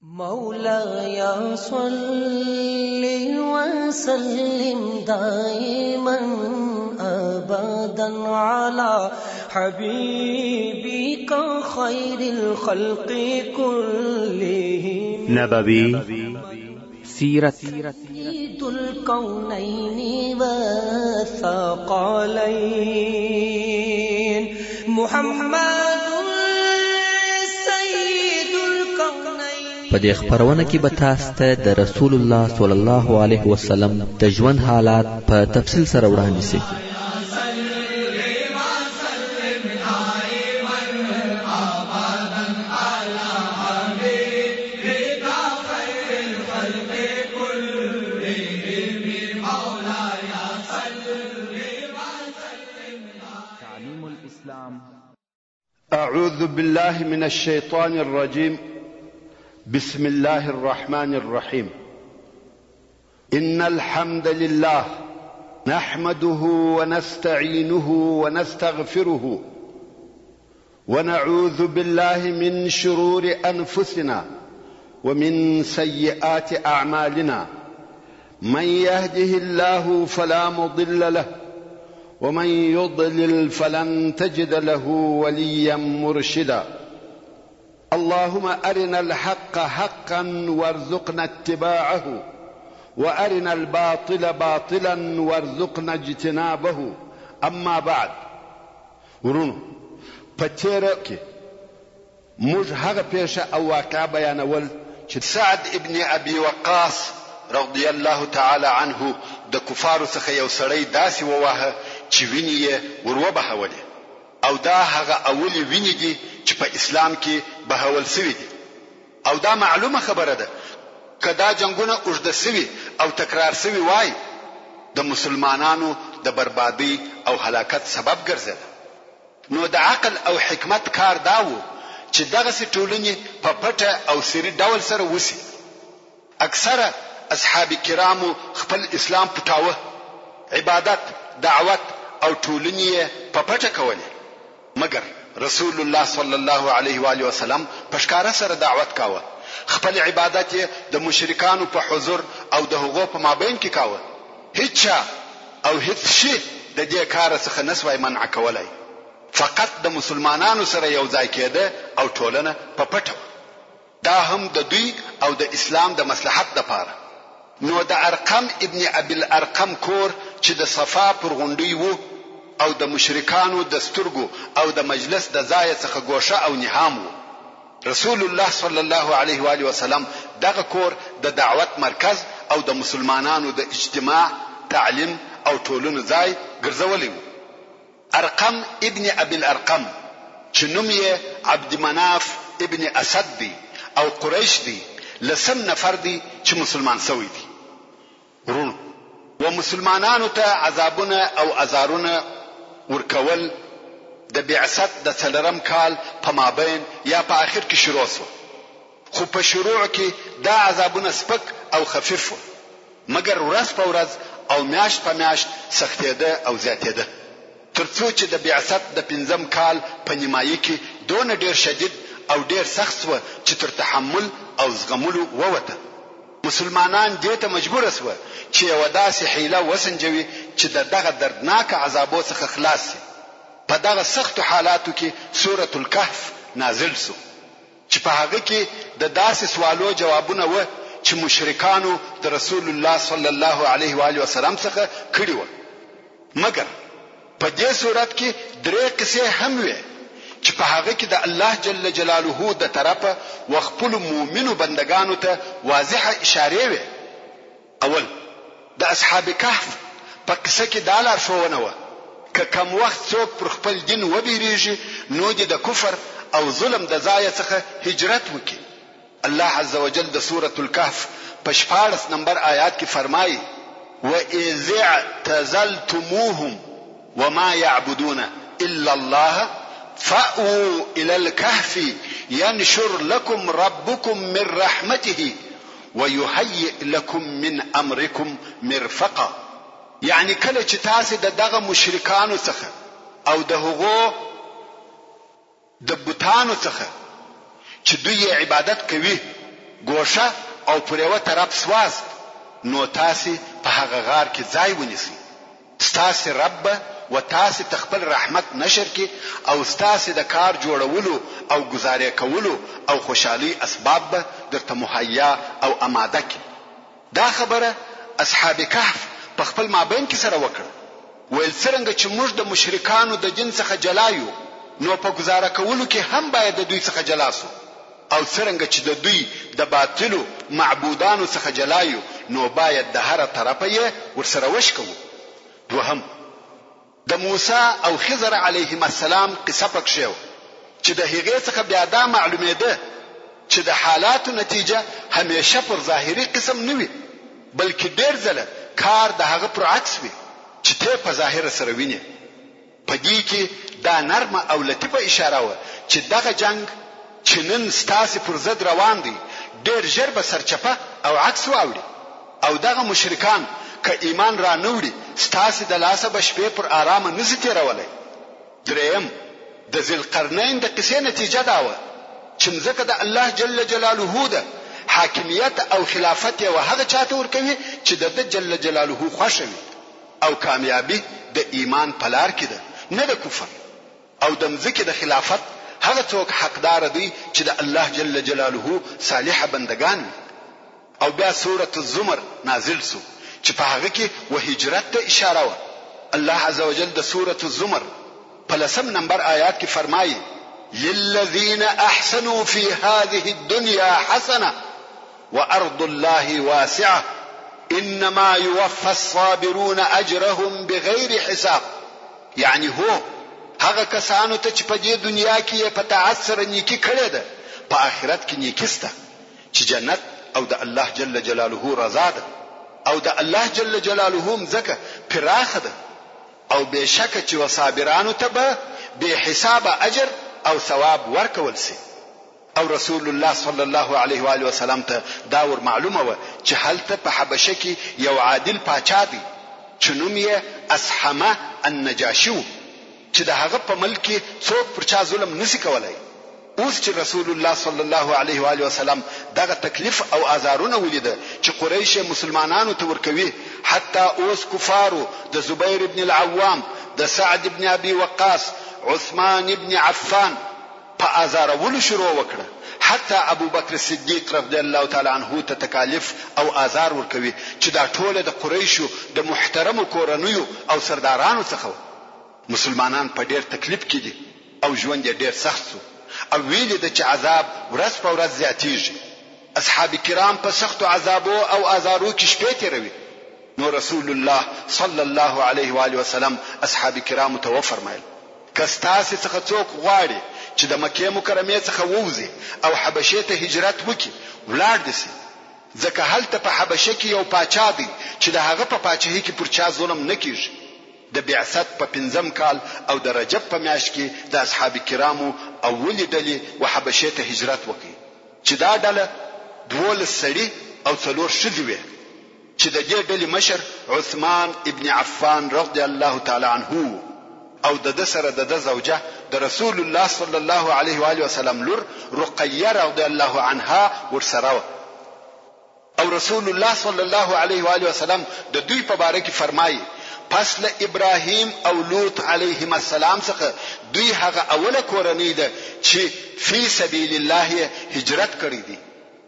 مولاي صل وسلم دائما أبدا على حبيبك خير الخلق كلهم نبوي سيرت سيد الكونين والثقلين محمد په دې خبرونه کې به تاسو ته د رسول الله صلی الله علیه وسلم د ژوند حالات په تفصیل سره وړاندې شي. تعليم الإسلام. أعوذ بالله من الشيطان الرجيم. بسم الله الرحمن الرحيم. إن الحمد لله نحمده ونستعينه ونستغفره ونعوذ بالله من شرور أنفسنا ومن سيئات أعمالنا. من يهده الله فلا مضل له ومن يضلل فلن تجد له وليا مرشدا. اللهم أرنا الحق حقا وارزقنا اتباعه وأرنا الباطل باطلا وارزقنا اجتنابه. أما بعد ورونو پتیره کې موږ هغه پیښه او واقعه بیانول چې سعد ابن ابي وقاص رضی الله تعالی عنه د کفارو څخه یو سړی داسې وواهه چې ویني یې وروبهولې، او دا هغه اولی ویني دي چې په اسلام کې بهول سوي دي. او دا معلومه خبره ده که دا جنگونه اوږده سوي او تکرار سوي وای د مسلمانانو د بربادۍ او هلاکت سبب ګرځي. نو د عقل او حکمت کار دا و چې دغسې ټولنې په پټه او سري ډول سره وسی. اکثره اصحاب کرامو خپل اسلام پټاوه، عبادت، دعوت او ټولنې په پټه کولې، مګر رسول الله صلی الله علیه و آله وسلم په ښکاره سره دعوت کاوه. خپل عبادت یې د مشرکانو په حضور او د هغو په مابین کې کاوه. هیڅ او هیڅ شی د دې کار څخه نسوای منع کولای، فقط د مسلمانانو سره یو ځای کېده او ټولنه په پټه. دا هم د دوی او د اسلام د مصلحت لپاره. نو د ارقم ابن ابي الارقم کور چې د صفا پر غونډۍ وو او د مشرکانو د سترګو او د مجلس د ځای څخه ګوشه او نهام وو. رسول الله صلی الله علیه و آله وسلم دغه کور د دعوت مرکز او د مسلمانانو د اجتماع، تعلیم او ټولنو ځای ګرځولی وو. ارقم ابن ابي الارقم چې نوم یې عبد مناف ابن اسد دی او قریش دی، لسم نفر دی چې مسلمان سوی دی. ورونو و مسلمانانو ته عذابونه او ازارونه ورکول د بعثت د څلورم کال په مابین یا په آخر کې شروع شو. خو په شروع کې دا عذابونه سپک او خفیف وو، مګر ورځ په ورځ او میاشت په میاشت سختېده او زیاتېده، ترڅو چې د بعثت د پنځم کال په نیمایي کې دونه ډیر شدید او ډیر سخت و چې تر تحمل او زغملو ووته. مسلمانان دې ته مجبور شول چې یو داسې حیله وسنجوي چې دغه دردناک عذابو څخه خلاص شي. په دغه سخت حالاتو کې سورة الكهف نازل شو چې په هغه کې د داسې سوالو جوابونه و چې مشرکانو د رسول الله صلی الله علیه و آله وسلم څخه کړي و. مګر په دې صورت کې درې قصې هم وې چې په هغه کې د الله جل جلاله د طرفه و خپل مؤمنو بندگانو ته واضحه اشاره وې. اول د اصحاب کهف په قصه کې دا لارښوونه وه که کم وخت څوک پر خپل دین وبیریږي نو د کفر او ظلم د ځای څخه هجرت وکړي. الله عز وجل د سورة الكهف په 14 نمبر آیات کې فرمایي وَإِذِ اعْتَزَلْتُمُوهُمْ وَمَا يَعْبُدُونَ إِلَّا اللَّهَ فَأْوُوا إِلَى الْكَهْفِ يَنشُرْ لَكُمْ رَبُّكُمْ مِنْ رَحْمَتِهِ وَيُهَيِّئْ لَكُمْ مِنْ أَمْرِكُمْ مِرْفَقًا. یعنی کله چې تاسو د دغه مشرکانو څخه او د هغو د بوتانو څخه چې دوی عبادت کوي ګوشه او پر یوه طرف سواست نو تاسې په هغه غار کې ځای ونیسئ. ستاسې رب به و تاسې ته خپل رحمت نشر کې او ستاسې د کار جوړولو او گزارې کولو او خوشحالي اسباب به درته مهیا او اماده کې. دا خبره اصحاب کهف په خپل مابین کې سره وکړه. ویل څرنګه چې موږ د مشرکانو د دین څخه جلا یو نو په گزاره کولو کې هم باید د دوی څخه جلا سو، او څرنګه چې د دوی د باطلو معبودانو څخه جلا یو نو باید د هر طرفه یې ورسره وشکو. دوهم د موسی او خضر علیهم السلام قصه پکښه چې د هغې څخه بیا دا معلومېده چې د حالاتو نتیجه همیشه پر ظاهري قسم نه وي بلکې ډېر ځله کار د هغه پر عکس وي چې ته په ظاهر سره ویني. په دې کې دا نرمه او لطیفه اشاره و چې دغه جنگ چې نن ستاسې پر ضد روان دی ډېر ژر به سرچپه او عکس واوړي او دغه مشرکان که ایمان را نوړي ستاسې د لاسه به شپې پر آرامه نشي تېرولی. دریم د ذوالقرنین د قصې نتیجه دا وه چې مځکه د الله جل جلاله ده، حاکمیت او خلافت یې هغه چاته ورکوي چې د ده جل جلاله خوښه وي، او کامیابی د ایمان په لار کې ده نه د کفر. او د مځکې د خلافت هغه څوک حقدار دی چې د الله جل جلاله صالح بندگان وي. او بیا سورة الزمر نازل سو چې په هغه کې و هجرت ته اشاره و. الله عزوجل د سورة الزمر په 10 نمبر آیات کې فرمایي للذین احسنوا فی هذه الدنيا حسنه وارض الله واسعه انما يوفى الصابرون اجرهم بغیر حساب. یعنی هو هغه کسانو ته چې په دې دنیا کې په تعثر نیکی کړې ده په آخرت کې نیکی سته چې جنت او د الله جل جلاله رضا ده او د الله جل جلاله مځکه پراخه ده او بشکه چې وصابرانو ته به به حساب اجر او ثواب ورکول سي. او رسول الله صلی الله علیه و آله وسلم ته دا ور معلومه و چې هلته په حبشه کې یو عادل پاچا دی چې نوم یې اسحمه النجاشي چې د هغه په ملک کې څوک پر چا ظلم نشي کولای. اوس چې رسول الله صلی الله علیه و آله وسلم دغه تکلیف او آزارونه ولیده چې قریش مسلمانانو ته ورکوي، حتی اوس کفارو د زبیر ابن العوام، د سعد ابن ابي وقاص، عثمان ابن عفان په آزارولو شروع وکړه. حتی ابو بکر صدیق رضی الله تعالی عنه ته تکالیف او آزار ورکوي چې دا ټول د قریشو د محترمو کورنیو او سردارانو څخه. مسلمانان په ډېر تکلیف کې دي او ژوند یې ډېر سخت شو او ویل د چې عذاب ورځ په ورځ زیاتیږي. اصحاب کرام په سختو عذابو او آزارو کې شپې تیروي. نو رسول الله صلی الله علیه و آله وسلم اصحاب کرام ته وفرمایل کستاسې څخه څوک غواړي چې د مکې مکرمې څخه ووځي او حبشې ته هجرت وکړي ولاړ دي سي، ځکه هلته په حبشه کې یو پاچا دی چې د هغه په پاچاهۍ کې پر چا ظلم نه کیږي. د بعثت په 5م کال او د رجب په میاشت کې د اصحاب کرامو اولې ډلې و حبشې ته هجرت وکړي چې دا ډله 12 سړي او 4 ښځې وې چې د دې ډلې مشر عثمان ابن عفان رضی الله تعالی عنه او د سره د زوجه د رسول الله صلی الله علیه و آله وسلم لور رقیه رضی الله عنها ورسره. او رسول الله صلی الله علیه و آله وسلم د دوی په باره کې فرمایي پس له ابراهیم او لوط علیهم السلام څخه دوی هغه اوله کورنۍ ده چې فی سبیل الله هجرت کړی دي.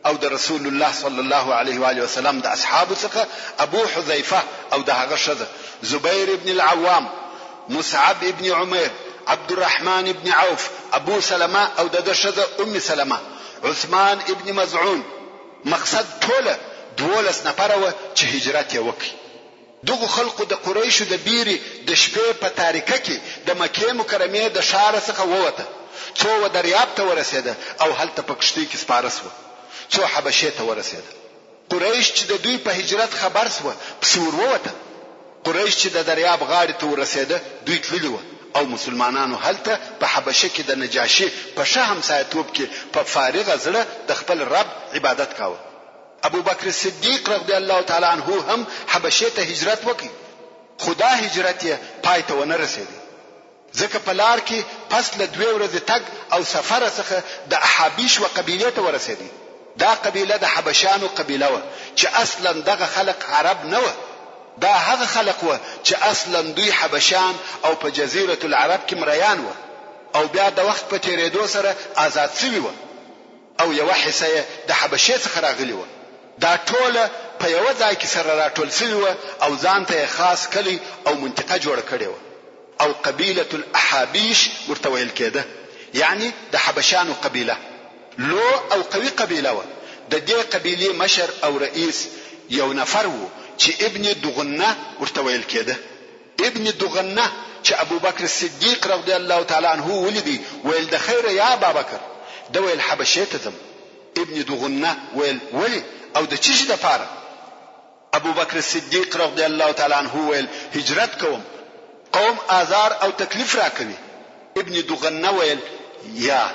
او د رسول الله صلی الله علیه و آله وسلم د اصحابو څخه ابو حذیفه او د هغه شذ زبیر ابن العوام، مصعب ابن عمر، عبد الرحمن ابن عوف، ابو سلمہ او د شذ ام سلمہ، عثمان ابن مزعون. مقصد ټوله 12 نفر و چې هجرت یې وکړي. دغه خلقو د قریشو د بیري د شپې په تاریکه کې د مکې مکرمې د شار څخه ووته، څو و دریاب ته ورسېده او هلته په کشتۍ کې سپاره سو، څو حبشې ته ورسېده. قریش چې د دوی په هجرت خبر سو پسې ور ووته. قریش چې د دریاب غاړې ته ورسېده دوی تللي و او مسلمانانو هلته په حبشه کې د نجاشي په شه همسایتوب کې په فارغه زړه د خپل رب عبادت کاوه. ابو بکر صدیق رضی الله تعالی عنه هم حبشه ته هجرت وکړي، خدا هجرت یې پای ته ونه رسېدی ځکه په لار کې پس له 2 ورځې تګ او سفر څخه د احابیش و قبیله ته ورسېدی. دا قبیله د حبشانو قبیله وه چې اصلا دغه خلق عرب نه وه. دا هغه خلق وه چې اصلا دوی حبشان او په جزیرة العرب کې مریان وه او بیا د وخت په تیریدو سره آزاد سوي وه او یوه حصه یې د حبشې څخه راغلي وه. دا ټوله په یوه ځای کې سره راټول سوي وه او ځان ته خاص کلی او منطقه جوړه کړې وه او قبیله الاحابیش ورته ویل کېده، یعنی د حبشانو قبیله. لو او قوي قبیله وه. د دې قبیلې مشر او رئیس یو نفر وو چې ابن دغنه ورته ویل کېده. ابن دغنه چې ابو بکر صدیق رضی الله تعالی عنه ولیدي ویل د خیر یا ابا بکر، د ویل حبشې ته ځم. ابن دغنه ویل ولی او د چی د پاره؟ ابو بکر صدیق رضی الله تعالی عنه ویل هجرت کوم، قوم آزار او تکلیف را کوي. ابن دغنه ویل یا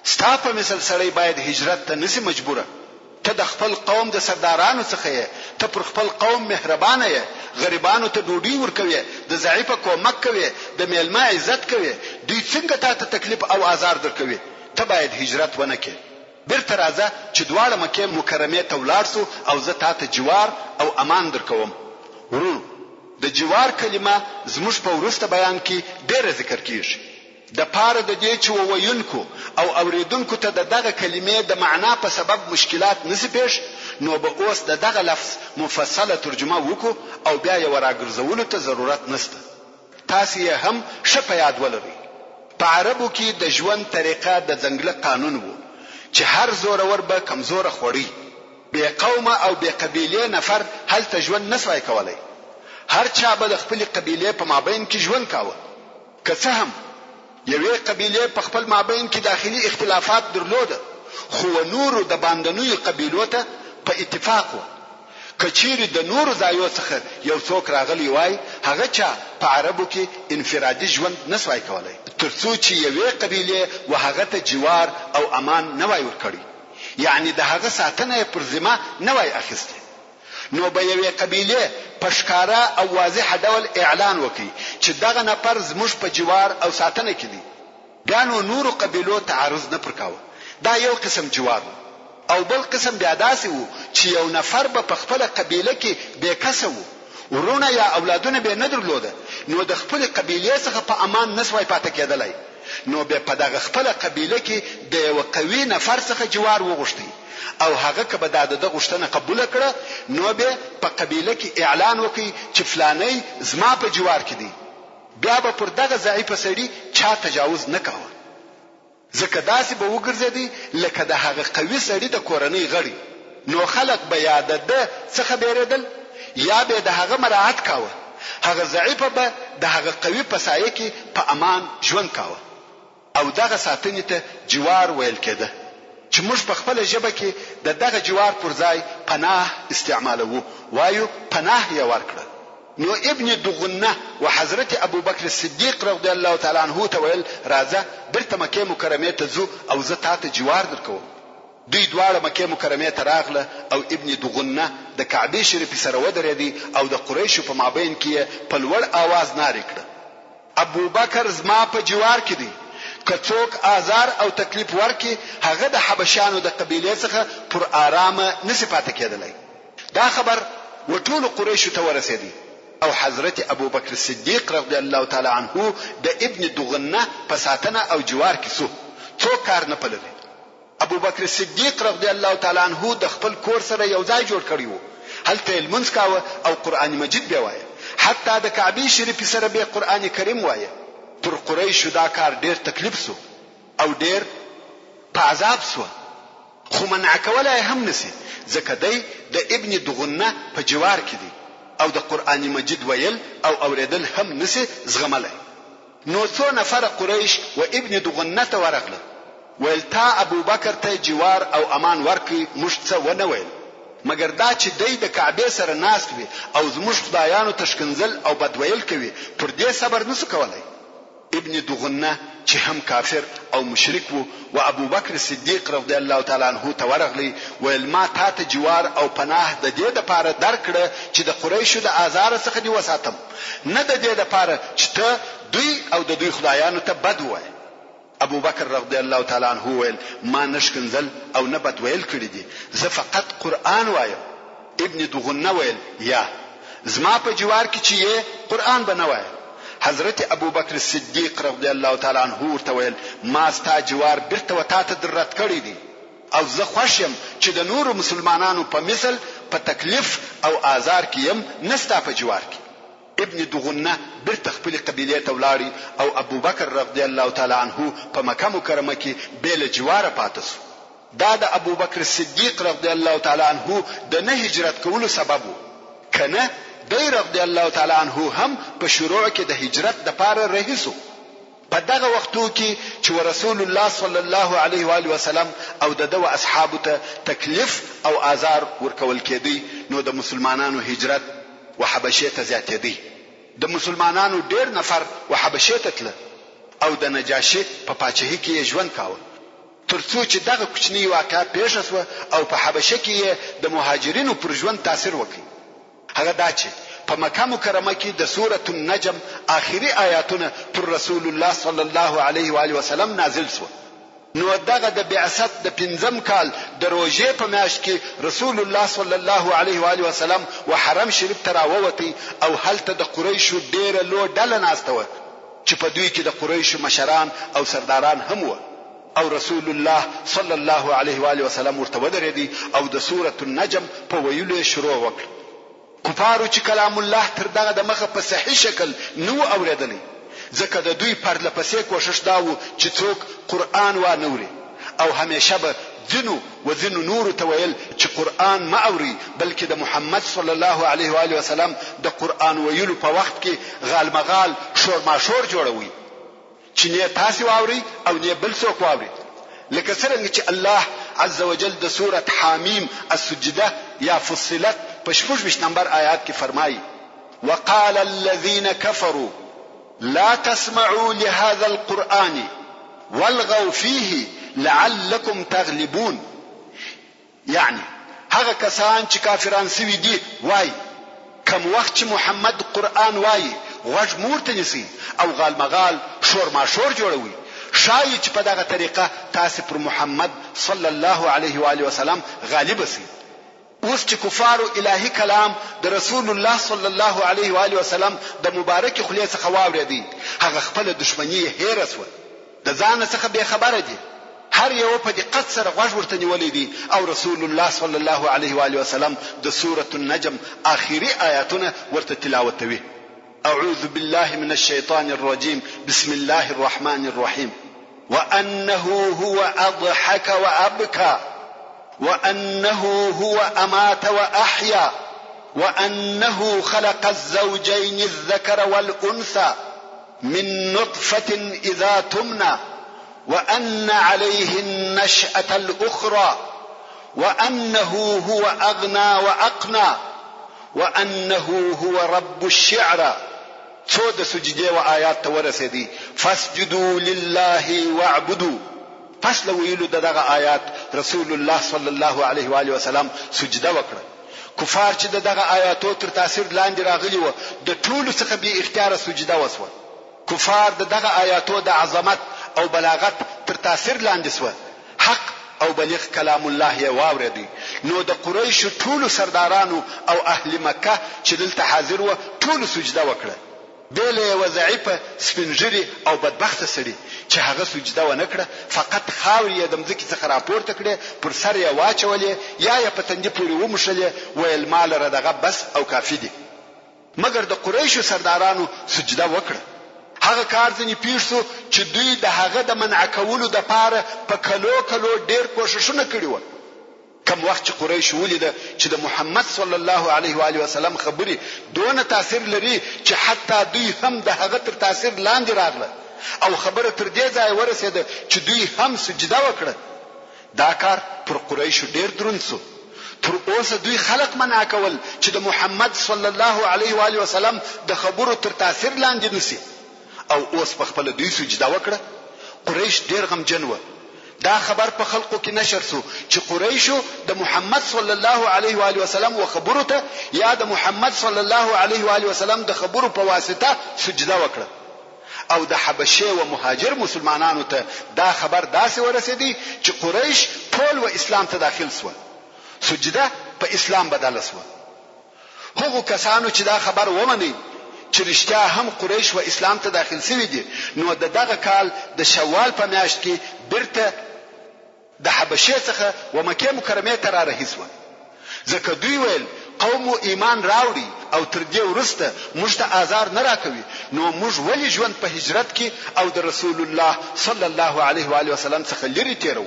ستا په مثل سړی باید هجرت ته نسی مجبوره. ته د خپل قوم د سردارانو څخه یې، ته پر خپل قوم مهربانه یې، غریبانو ته ډوډۍ ورکوي، د ضعیفه کومک کوي، د میلمه عزت کوي. دوی څنګه تا ته تکلیف او آزار درکوي؟ ته باید هجرت ونه کې. بیرته راځه چې دواړه مکې مکرمې ته ولاړ سو او زه تا ته جوار او امان درکوم. ورونو، د جوار کلمه زموږ په وروسته بیان کې ډېره ذکر کیږي. د پاره د دې چې وویونکو او اوریدونکو ته دغه کلمې د معنا په سبب مشکلات نسی پیښ، نو به اوس دغه لفظ مفصله ترجمه وکړو او بیا یې وراګرځولو ته ضرورت نشته. تاسو یې هم ښه په یاد ولرئ. په عربو کې د ژوند طریقه د ځنګله قانون وو چې هر زورور به کمزوره خوړی، بې قومه او بې قبیلې نفر هلته ژوند نسوای کولای. هر چا به د خپل قبیلې په مابین کې ژوند کاوه. که څه هم یوې قبیلې په خپل مابین کې داخلي اختلافات درلوده، خو نورو د باندنوي قبیلو ته په اتفاق وو. کچيري د نورو ځایو څخه یو څوک راغلی وای، هغه چا په عربو کې انفرادي ژوند نسوای کولای، ترڅو چې یوې قبیلې وهغه ته جوار او امان نه وای ورکړي، یعنی د هغه ساتنه پر ذمه نه وای اخیسته. نو به یوې قبیلې په ښکارا او واضح ډول اعلان وکړي چې دغه نفر زموږ په جوار او ساتنه کې دی. بیا نو نورو قبیلو تعرض نه پرکاوه. دا یو قسم جوار او بل قسم بیا داسې وو چې یو نفر به په خپل قبیله کې بېکسه وو، ورونه یا اولادونه به نه درلوده، نو د خپل قبیلې څخه په امان نسوای پاتې کېدلی. نو به په دغه خپل قبیله کې د یو قوي نفر څخه جوار وغوښتي او هغه که به د غوښتنه قبول کړه، نو به په قبیله کې اعلان وکړي چې فلانی زما په جوار کې دی. بیا به پر دغه ضعیفه سړي چا تجاوز نه کاوه، ځکه داسې به وګرځېدی لکه د هغه قوي سړي د کورنۍ غړي. نو خلک به یا د ده څخه بیرېدل یا به د هغه مراعات کاوه. هغه ضعیفه به د هغه قوي په سایه کې په امان ژوند کاوه او دغه ساتنې ته جوار ویل کېده، چې موږ په خپل ژبه کې دغه جوار پر ځای پناه استعمالوو، وایو پناه یې ورکړه. نو ابن دغنه و حضرت ابو بکر صدیق رضی الله تعالی عنه ته ویل راځه بیرته مکې مکرمې ته ځو او زه تاته جوار درکوم. دوی دواړه مکې مکرمې ته راغله او ابن دغنه د کعبې شریفې سره ودرېدی او د قریشو په مابین کې په لوړ आवाज نارې کړه: ابو بکر زما په جوار کې دی، که څوک آزار او تکلیف ورکي هغه د حبشانو د قبیلې څخه پر آرامه نسی پاتې کېدلی. دا خبر وټول قریشو ته ورسېدی او حضرت ابو بکر صدیق رضی الله تعالی عنه د ابن دغنه په ساتنه او جوار کې سو څوک کار نه پلوي. ابو بکر صدیق رضی الله تعالی عنه د خپل کور سره یو ځای جوړ کړی وو، هلته المنځ کاوه او قران مجید به وایي، حتی د کعبې شریف سره به قران کریم وایي. پر قریشو دا کار ډیر تکلیف سو او ډیر په عذاب سو، خو منع کولای هم نسی، ځکه دی د ابن دغنه په جوار کې دی او د قران مجید ویل او اوریدل هم نسی زغملای. نو څو نفر قریش و ابن دغنه ته ورغله، ویل تا ابو بکر ته جوار او امان ورکی، موږ څه ونه ویل مګر دا چې دی د کعبې سره ناست وي او زموږ خدایانو تشکنزل او بدویل کوي، پر دې صبر نسو کولای. ابن دغنه چې هم کافر او مشرک وو و ابو بکر صدیق رضی الله تعالی عنه ته ورغلی، ویل ما تا ته جوار او پناه د دې لپاره درکړه چې د قریشو د آزار څخه دی وساتم، نه د دې لپاره چې ته دوی او د دوی خدایانو ته بد وای. ابو بکر رضی الله تعالی عنہ ویل ما نشکنزل او نه بد ویل کړی دي زه فقط قران وایم. ابن دغنه ویل یا زما په جوار کې چې قران بنوای. حضرت ابو بکر صدیق رضی الله تعالی عنہ ورته ویل ما ستا جوار برته وتا ته درت کړی دي او زه خوشم چې د نور مسلمانانو په مثل په تکلیف او آزار کې يم نستا په جوار کې. ابن دغنه برته خپل قبيله ته ولاړی او ابو بکر رضی الله تعالی عنہ په مکه مکرمه کې بیل جوار پاتس. دا د ابو بکر صدیق رضی الله تعالی عنہ د نه هجرت کولو سبب کنه دی رضی الله تعالی عنہ هم په شروع کې د هجرت د پاره رهیسو. په دغه وختو کې چې رسول الله صلی الله علیه و آله وسلم او دغه اصحابو ته تکلیف او آزار ورکول کېدی نو د مسلمانانو هجرت وحبشه ته زیاتېدی. د مسلمانانو ډېر نفر وحبشه ته تل او د نجاشي په پاچاهي کې ژوند کاوه. ترڅو چې دغه کوچنی واقعه پیښ شوه او په حبشه کې د مهاجرینو پر ژوند تاثیر وکړي. هغه دا چې په مکه مکرمه کې د سوره النجم آخري آیاتونه پر رسول الله صلی الله علیه و آله وسلم نازل شو. نو دغه د بعثت د پنځم کال د روزې په میاشت کې رسول الله صلی الله علیه و آله وسلم و حرم شریف ته راووتی او هلته د قریشو ډیره لو ډله ناسته و چې په دوی کې د قریشو مشران او سرداران هم و او رسول الله صلی الله علیه و آله وسلم ورته ودرېدی او د سوره النجم په ویلو شروع وکړ. کفارو چې کلام الله تر دغه د مخه په صحیح شکل نو اوریدلی ځکه د دوی پرله پسې کوشش داو چې څوک قران و نوري او همیشه به ځینو نور ته ویل چې قران ما اوري بلکې د محمد صلی الله علیه و آله وسلم د قران ویلو په وخت کې غالمغال شور جوړوي چې نه تاسو واوري او نه بل څوک واوري. لکه څنګه چې الله عز وجل د سوره حامیم السجده یا فصلت په 16 نمبر آیات کې فرمایي وقال الذين كفروا لا تسمعوا لهذا القرآن والغوا فيه لعلكم تغلبون. یعنی هغه کسان چې کافران سوي دي وای کوم وخت چې محمد قرآن وای غوږ مورته نسی او غالمغال شور جوړوي شاید چې په دغه طریقه تاسو پر محمد صلی الله علیه و آله وسلم غالب سي. اوس چې کفارو الهي کلام د رسول الله صلی الله علیه و آله وسلم د مبارک خلیه څخه واوریدي هغه خپل دشمنی هیرس و د ځان څخه به خبره دي هر یو په دقت سره غوږ ورته نیولې دي او رسول الله صلی الله علیه و آله وسلم د سوره النجم آخري آیاتونه ورته تلاوت کوي. اعوذ بالله من الشیطان الرجیم بسم الله الرحمن الرحیم وانه هو اضحك وابكى وأنه هو أمات وأحيا وأنه خلق الزوجين الذكر والأنثى من نطفة إذا تمنى وأن عليه النشأة الأخرى وأنه هو أغنى وأقنى وأنه هو رب الشعرى. څو سجده و آیات ورسېدي فاسجدوا لله واعبدوا. پس لو ویلو دغه آیات رسول الله صلی الله علیه و آله وسلم سجده وکړه. کفار چې دغه آیاتو تر تاثیر لاندې راغلي و د ټولو څخه به اختیار سجده وسوه. کفار دغه آیاتو د عظمت او بلاغت تر تاثیر لاندې سو حق او بلیغ کلام الله یې واوریدي. نو د قریش ټولو سردارانو او اهل مکه چې دلته حاضر و ټولو سجده وکړه. بیله و ضعیفه سپینجری او بدبخت سړي چې هغه سجده و نکړه فقط خاورې د مځکې څخه راپورته کړې پر سر یې واچولې یا په تندې پورې ومشلې ویل مال را دغه بس او کافی دي. مګر د قریشو سردارانو سجده وکړه. هغه کار ځنی پیښو چې دوی د هغه د منع کولو د پاره په کلو ډیر کوششونه کړي و. کم وخت چې قریش ولیده چې د محمد صلی الله علیه و آله وسلم خبري دونه تاثیر لري چې حتی دوی هم د هغه تر تاثیر لاندې راغله او خبره تر دې ځای ورسېده چې دوی هم سجده وکړه. دا کار پر قریش ډیر دروند شو. تر اوسه دوی خلق منع کول چې د محمد صلی الله علیه و آله وسلم د خبرو تر تاثیر لاندې نسی او اوس په خپل دوی سجده وکړه. قریش ډیر غمجن و. دا خبر په خلقو کې نشر شو چې قریشو د محمد صلی الله علیه و آله وسلم و خبرو ته یا د محمد صلی الله علیه و آله وسلم د خبرو په واسطه سجده وکړه او د حبشه و مهاجر مسلمانانو ته دا خبر داسې ورسېدی چې قریش ټول و اسلام ته داخل سو، سجده په اسلام بدل سو. هغه کسانو چې دا خبر ومني چې رښتیا هم قریش و اسلام ته داخل شوي دي، نو دغه کال د شوال په میاشت کې برته د حبشه څخه و مکه مکرمه ته را رهي سو. ځکه دوی ویل قوم ایمان راوړي او تر دې وروسته موږ ته آزار نه راکوي، نو موږ ولې ژوند په هجرت کې او د رسول الله صلی الله علیه و آله وسلم څخه لري تیرو.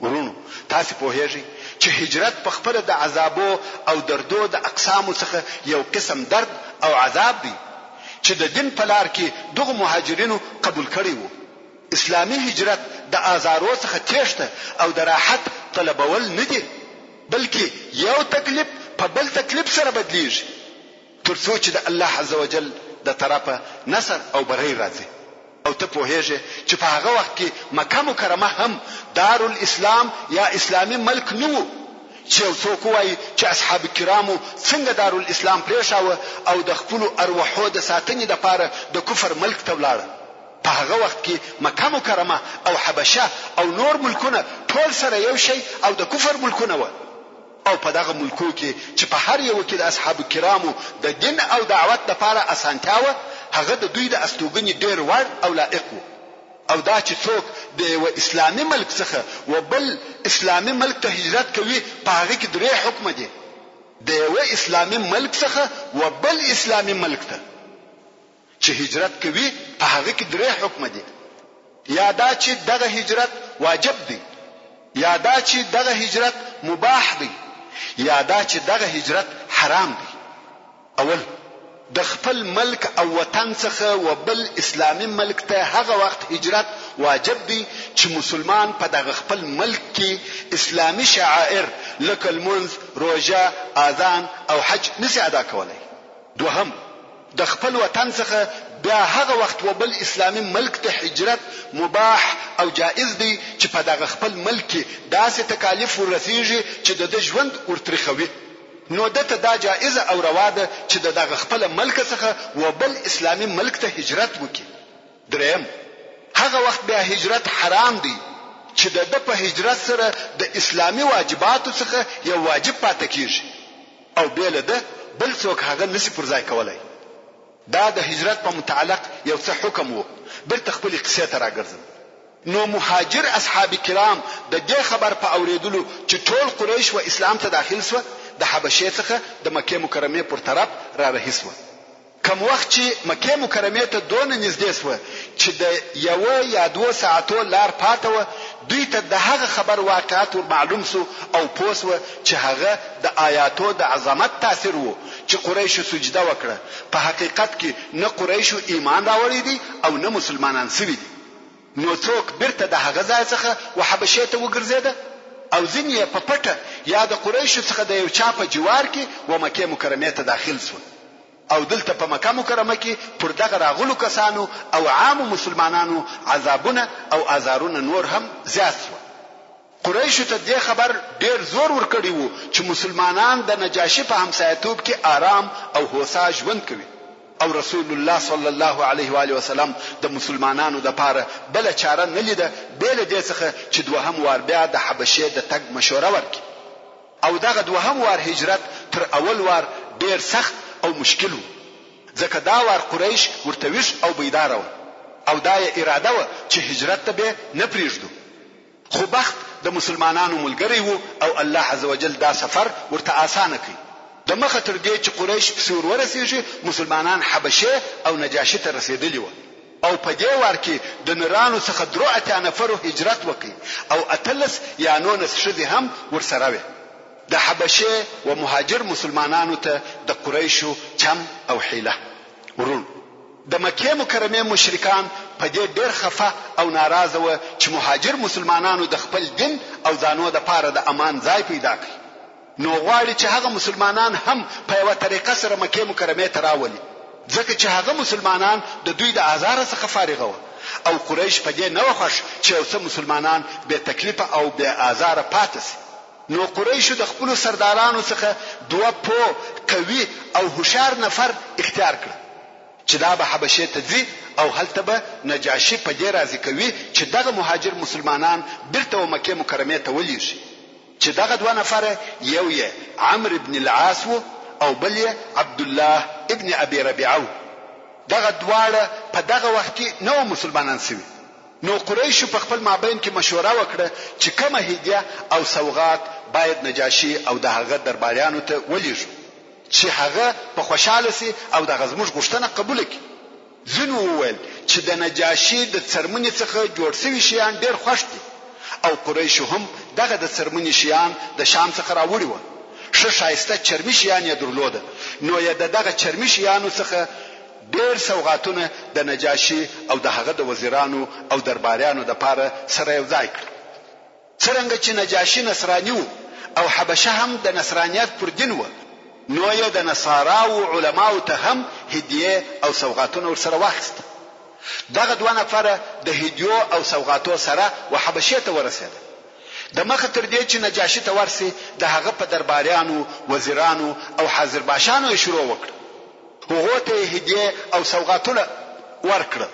ورونو تاسو پوهیږئ چې هجرت په خپل د عذابو او دردو د اقسامو څخه یو قسم درد او عذاب دی چې د دین په لار کې دغه مهاجرینو قبول کړی وو. اسلامي هجرت د آزارو څخه تېښته او د راحت طلبول نه دي، بلکې یو تکلیف په بل تکلیف سره بدلیږي تر څو چې د الله عزوجل د طرفه نصر او بری راځي. او ته پوهیږې چې په هغه وخت کې مکه مکرمه هم دارالاسلام یا اسلامي ملک نه و چې یو څوک وایي چې اصحاب کرامو څنګه دارالاسلام پرېښاوه او د خپلو ارواحو د ساتنې دپاره د کفر ملک ته ولاړه. په هغه وخت کې مکه مکرمه او حبشه او نور ملکونه ټول سره یو شی او د کفر ملکونه و. او په دغه ملکو کې چې په هر یو کې د اصحاب کرامو د دین او دعوت لپاره اسانتیا و، هغه د دوی د استوګنې ډیر وړ او لائق و. او دا چې څوک د یو اسلامي ملک څخه و بل اسلامي ملک ته هجرت کوي، په هغه کې درې حکم دي. د یو اسلامي ملک څخه و بل اسلامي ملک ته چې هجرت کوي، په هغه کې درې حکم دي. یا دا چې دغه هجرت واجب دی، یا دا چې دغه هجرت مباح دی، یا دا چې دغه هجرت حرام دی. اول د خپل ملک او وطن څخه و بل اسلامي ملک ته هغه وخت هجرت واجب دی چې مسلمان په دغه خپل ملک کې اسلامي شعائر لکه المنځ، روژه، اذان او حج نشي ادا کولای. دوهم د خپل وطن څخه بیا هغه وخت و بل اسلامي ملک ته هجرت مباح او جائز دی چې په دغه خپل ملک کې داسې تکالیف ورسیږي چې د ژوند ورترخوي، نو دته دا جائز او روا ده چې دغه خپل ملک څخه و بل اسلامي ملک ته هجرت وکړي. دریم هغه وخت بیا هجرت حرام دی چې د په هجرت سره د اسلامي واجباتو څخه یو واجب پاتې کیږي او بل ده بل څوک هغه نشي پرځای کولای. دا د هجرت په متعلق یو څه حکم وو. برته خپل قصې ته راګرځم. نو مهاجر اصحاب کرام د دې خبر په اوریدلو چې ټول قریش و اسلام ته داخل سو، د حبشه څخه د مکه مکرمه پر طرف را رهي سو. کوم وخت چې مکه مکرمه ته دونه نږدې سو چې د یو یا 2 ساعتو لار پاتې و، دوی ته د هغه خبر واقعات ور معلوم سو او پوسوه چې هغه د آیاتو د عظمت تاثیر وو چې قریش سجده وکړه. په حقیقت کې نه قریش ایمان راوړی دي او نه مسلمانان سوي دي. نو څوک برته د هغه ځای څخه وحبشه ته وګرځیده او ځینې په پټه یا د قریش څخه د یو چا په جوار کې و مکه مکرمه ته داخل سو. او دلته په مکه مکرمه کې پر دغه راغلو کسانو او عام مسلمانانو عذابونه او آزارونه نور هم زیات سو. قریش ته دې خبر ډیر زور ورکړی وو چې مسلمانان د نجاشي په همسایتوب کې آرام او هوسا ژوند کوي، او رسول الله صلی الله علیه و آله وسلم د مسلمانانو د پاره بل چاره نه لیده بل دې څخه چې دوهم وار بیا د حبشه د تګ مشوره ورکړي. او دغه دوهم وار هجرت تر اول وار ډیر سخت او مشکل وو، ځکه دا وار قریش ورته ویش او بیدار وو او دا یې اراده و چې هجرت ته به نه پریږدو. خو بخت د مسلمانانو ملګری وو او الله عزوجل دا سفر ورته آسانه کړی. د مخه تر دې چې قریش پسور ورسیږي، مسلمانان حبشه او نجاشي ته رسیدلی وو او په دې وار کې د نرانو څخه 3 نفر هجرت وکړي او 19 یا 19 شذ هم ورسره وي. د حبشه و مهاجر مسلمانانو ته د قریشو چم او حیله. ورون د مکه مکرمه مشرکان په دې ډېر خفه او ناراضه و چې مهاجر مسلمانانو د خپل دین او ځانو د پاره د امان ځای پیدا کړي. نو غواړي چې هغه مسلمانان هم په یو طریقه سره مکه مکرمه ته راولي، ځکه چې هغه مسلمانان د دوی د آزار څخه فارغ وو او قریش په دې نه خوښ چې اوسه مسلمانان به تکلیف او به آزار پاتې شي. نو قریش د خپل سردارانو څخه 2 قوي او هوشار نفر اختیار کړ چې دا به حبشه ته ځي او هلته به نجاشي په دې راضي کوي چې دغه مهاجر مسلمانان بیرته مکه مکرمه ته ولېږي چې دغه دوه نفر یو یې عمرو ابن العاص او بل یې عبد الله ابن ابي ربيعه دغه دواړه په دغه وخت کې نو مسلمانان شوي نو قریش په خپل مابین کې مشوره وکړه چې کومه هدیه او سوغات باید نجاشي او د هغه درباریانو ته ولېږي چې هغه په خوشاله سي او د غزموش غوښتنه قبول کړي ځینو وویل چې د نجاشي د څرمنې څخه جوړ شوي شیان ډېر خوښ دي او قریش هم دغه د څرمنې شیان د شام څخه راوړي وو ښه ښایسته چرمي شیان یې درلوده نو یې دغه چرمي شیانو څخه ډېر سوغاتونه د نجاشي او د هغه د وزیرانو او درباریانو د پاره سره یو ځای کړ څرنګه چې نجاشي نصرانی وو او حبشه هم د نصرانیت پر دین وو نو یې د نصاراو علماو ته هم هدیه او سوغاتونه ورسره واخیسته دغه دوه نفره د هدیو او سوغاتو سره وحبشه ته ورسېده د مخه تر دې چې نجاشي ته ورسي د هغه په درباریانو وزیرانو او حاضر باشانو شروع وکړه هغه ته هدیه او سوغاتونه ورکړه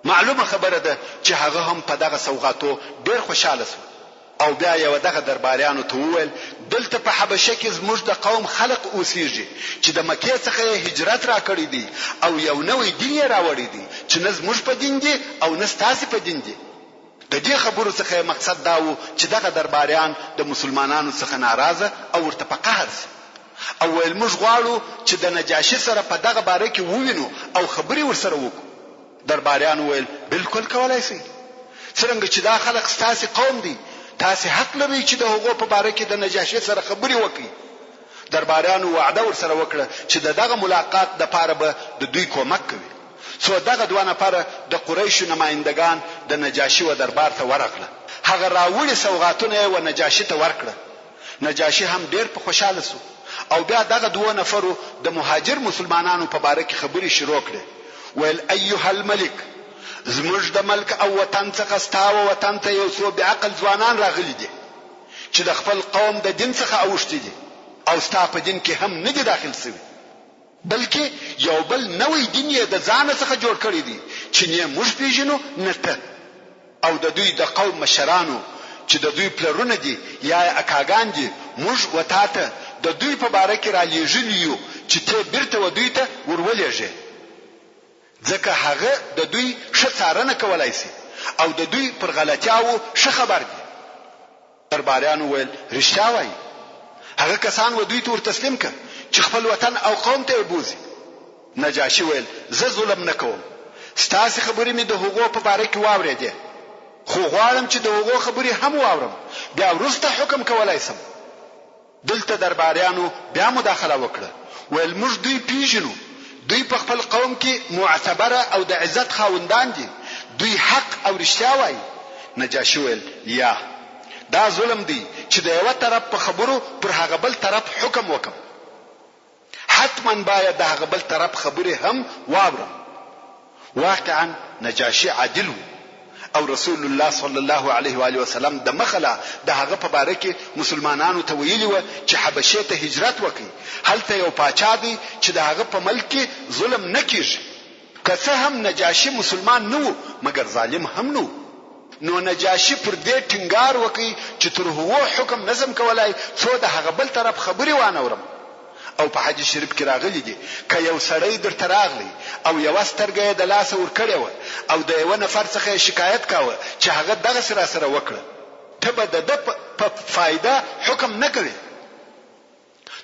معلومه خبره ده چې هغه هم په دغه سوغاتو ډېر خوشاله شو او بیا یو دغه درباریانو ته وویل دلته په حبشه کې زموږ د قوم خلق اوسېږي چې د مکې څخه هجرت را کړی دی او یو نوې دین یې راوړی دی چې نه زموږ په دین دی او نه ستاسو په دین دی د دې خبرو څخه مقصد دا و چې دغه درباریان د مسلمانانو څخه ناراضه او ورته په قهر شي او ویل موږ غواړو چې د نجاشي سره په دغه باره کې ووینو او خبرې ورسره وکړو درباریان ویل بالکل کولای شي څنګه چې دا خلک ستاسو قوم دي تاسو حق لرئ چې د هغو په باره کې د نجاشي سره خبرې وکړئ درباریانو وعده ورسره وکړه چې دغه ملاقات د پاره به د دوی کومک کوي څو دغه دوه نفر د قریشو نمائندگان د نجاشي و دربار ته ورغله هغه راوړي سوغاتونه و نجاشي ته ورکړه نجاشي هم ډېر په خوشاله شو او بیا دغه دوه نفرو د مهاجر مسلمانانو په باره کې خبرې شروع کړې ویل ایها الملک زموږ د ملک او وطن څخه ستاو وطن ته یو څو بعقل ځوانان راغلي دي چې د خپل قوم د دین څخه اوښتي دي او ستا په دین کې هم نه دي داخل شوي بلکې یو بل نوې دین یې د ځان څخه جوړ کړی دی چې نه موږ پیژنو نه ته او د دوی د قوم مشرانو چې د دوی پلرونه دي یا اکاګان دي موږ وتاته د دوی په باره کې را لېږلیو چې ته بیرته و دوی ته ورولېږې ځکه هغه د دوی ښه څارنه کولای شي او د دوی پر غلطیاو ښه خبر دي درباریانو ویل رښتیا وایي هغه کسان و دوی ته ورتسلیم کړه چې خپل وطن او قوم ته بوزي نجاشي ویل زه ظلم نکوم ستاسو خبرې مې د هغو په باره کې واورېدې خو غواړم چې د هغو خبرې هم واورم بیا وروسته حکم کولای شم دلته درباریانو بیا مداخله وکړه ویل موږ دوی پیژنو دوی په خپل قوم کې معتبره او د عزت خاوندان دي دوی حق او رښتیا وایي نجاشي ویل یا دا ظلم دی چې د یو طرف په خبرو پر هغه بل طرف حکم وکم حتما باید د هغه بل طرف خبره هم واورم واقعا نجاشي عادل او رسول الله صلی الله علیه و آله وسلم د مخله د هغه په باره کې مسلمانانو ته ویلي و چې حبشه ته هجرت وکړي هلته یو پاچا دی چې د هغه په ملک کې ظلم نه کیږي که څه هم نجاشي مسلمان نه و مګر ظالم هم نه نو نجاشي پر دې ټینګار وکړي چې تر هغه حکم نظم کولای څو د هغه بل طرف خبري وانورم او په حدیث شریف کې راغلی دی که یو سړی درته راغلی او یو سترګې د لاس ور کړی و او د یو نفر څخه شکایت کاوه چې هغه دغه سره وکړه ته به د په فائدہ حکم نه کوي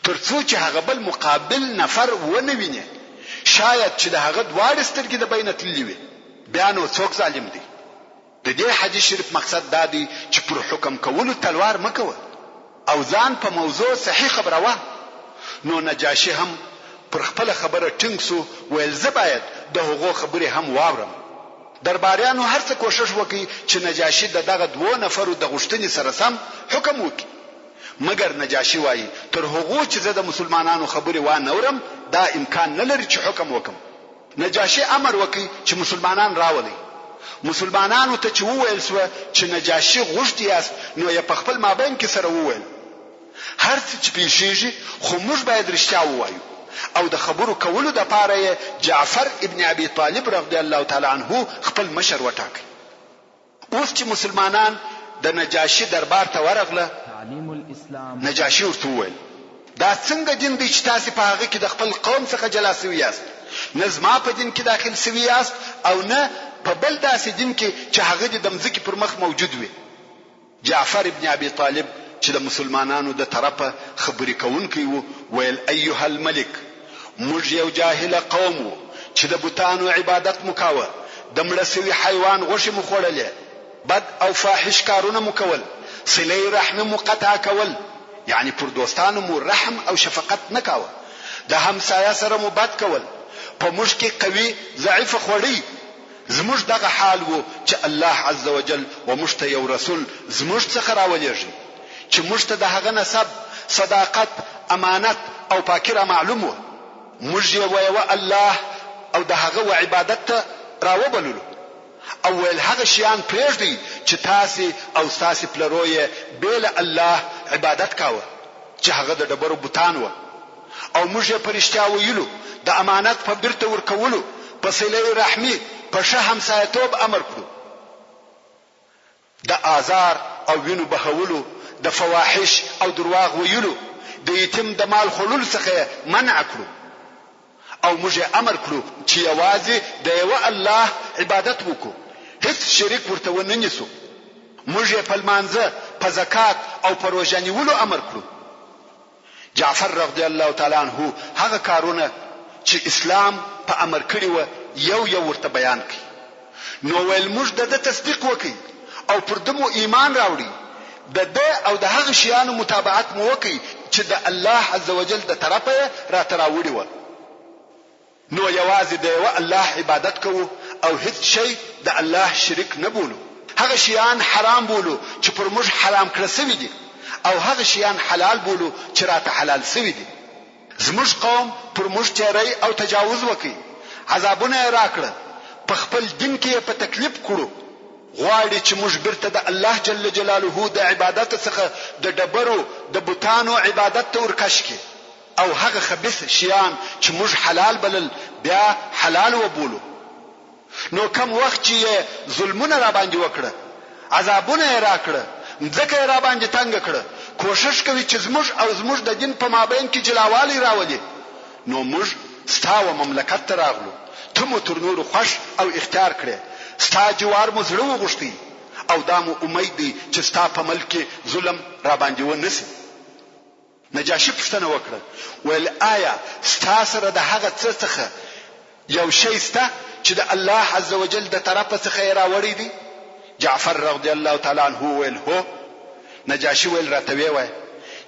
ترڅو چې هغه بل مقابل نفر ونه ویني شاید چې د هغه دواړه سترګې د بینه تللی وي بیا نو څوک ظالم دی د دې حدیث شریف مقصد دا دی چې پر حکم کولو تلوار مکوه او ځان په موضوع صحیح خبره وه نو نجاشي هم پر خپل خبره ټینګ سو ویل زه باید د هغو خبرې هم واورم درباریانو هر څه کوشش وکړي چې نجاشي دغه دوه نفرو د غشتنې سره سم حکم وکړي مګر نجاشي وایي تر هغو چې زه د مسلمانانو خبرې وانورم دا امکان نه لري چې حکم وکم نجاشي امر وکړي چې مسلمانان راولي مسلمانانو ته چې وویل سو چې نجاشي غوښتي یاست نو یې په خپل مابین کې سره وویل هر څه چې پیښیږي خو موږ باید رښتیا ووایو او د خبرو کولو د پاره جعفر ابن ابي طالب رضی الله تعالی عنه خپل مشر وټاکي. اوس چې مسلمانان د نجاشي دربار ته ورغله، تعلیم الاسلام نجاشي ورته وویل دا څنګه دین دی چې تاسو په هغه کې د خپل قوم څخه جلا سوي یاست، نه زما په دین کې داخل سوي یاست او نه په بل داسې دین کې چې هغه د مځکې پر مخ موجود وي. جعفر ابن ابي طالب چې د مسلمانانو د طرفه خبرې کوونکی وو ویل ایها الملک، موږ یو جاهل قوم وو چې د بوتانو عبادت مو کاوه، د مړه سوي حیوان غوښې مو خوړلې، بد او فاحش کارونه مو کول، صله رحم مو قطع کول، یعنی پر دوستانو مو رحم او شفقت نه کاوه، د همسایه سره مو بد کول، په موږ کې قوي ضعیف خوړی. زموږ دغه حال وو چې الله عز وجل و موږ ته یو رسول زموږ څخه راولېږي چې موږ ته د هغه نسب، صداقت، امانت او پاکي را معلوم وو. موږ یې ویوه الله او د هغه و عبادت ته راوبللو او ویل هغه شیان پرېږدئ چې تاسې او ستاسې پلرو یې بې له الله عبادت کاوه چې هغه د ډبرو بوتان وه، او موږ یې په رښتیا ویلو د امانت په بیرته ورکولو، په صله رحمي، په ښه همسایه‌توب امر کړو، د آزار او وینو بهولو، د فواحش او درواغ ویلو، د یتیم د مال خلول څخه منع کړو، او موږ امر کړو چې یوازې د یو الله عبادت وکړو، هیڅ شریک ورته ونه نیسو. موږ په لمانځه، په زکات او په روژه نیولو امر کړو. جعفر رضی الله تعالی عنه هغه کارونه چې اسلام په امر کړی و یو یو ورته بیان کړي. نو ویل موږ د تصدیق وکړي او پر دمو ایمان راوړي، د ده او د هغه شیانو متابعت مو وکړي چې د الله عز وجل د طرفه را تراوړي و. نو یوازې د یو الله عبادت کوو او هیڅ شی د الله شریک نه بولو. هغه شیان حرام بولو چې پر موږ حرام کړی سوي دي، او هغه شیان حلال بولو چې راته حلال سوي دي. زموږ قوم پر موږ تیری او تجاوز وکړي، عذابونه یې راکړه، په خپل دین کې په تکلیف کړو. غواړي چې موږ بیرته د الله جل جلاله د عبادت څخه د ډبرو د بوتانو عبادت ته ورکش کړي، او هغه خبيث شیان چې موږ حلال بلل بیا حلال وبولو. نو کم وخت چې ظلمونه را باندې وکړه، عذابونه یې راکړه، ځکه یې را باندې تنگ کړه، کوشش کوي چې زموږ د دین په مابین کې جلاوالي راولي. نو موږ ستا و مملکت ته راغلو، ته مو تر نورو خوښ او اختیار کړې، ستا جوار مو زړه وغوښتي، او دا مو امید دی چې ستا په ملک کې ظلم را باندې ونسي. نجاشي پوښتنه وکړه، ویل آیا ستا سره د هغه څه څخه یو شی سته چې د الله عز وجل د طرفه څخه یې راوړی دی؟ جعفر رضی الله تعالی عنه ویل هو. نجاشي ویل راته وایه.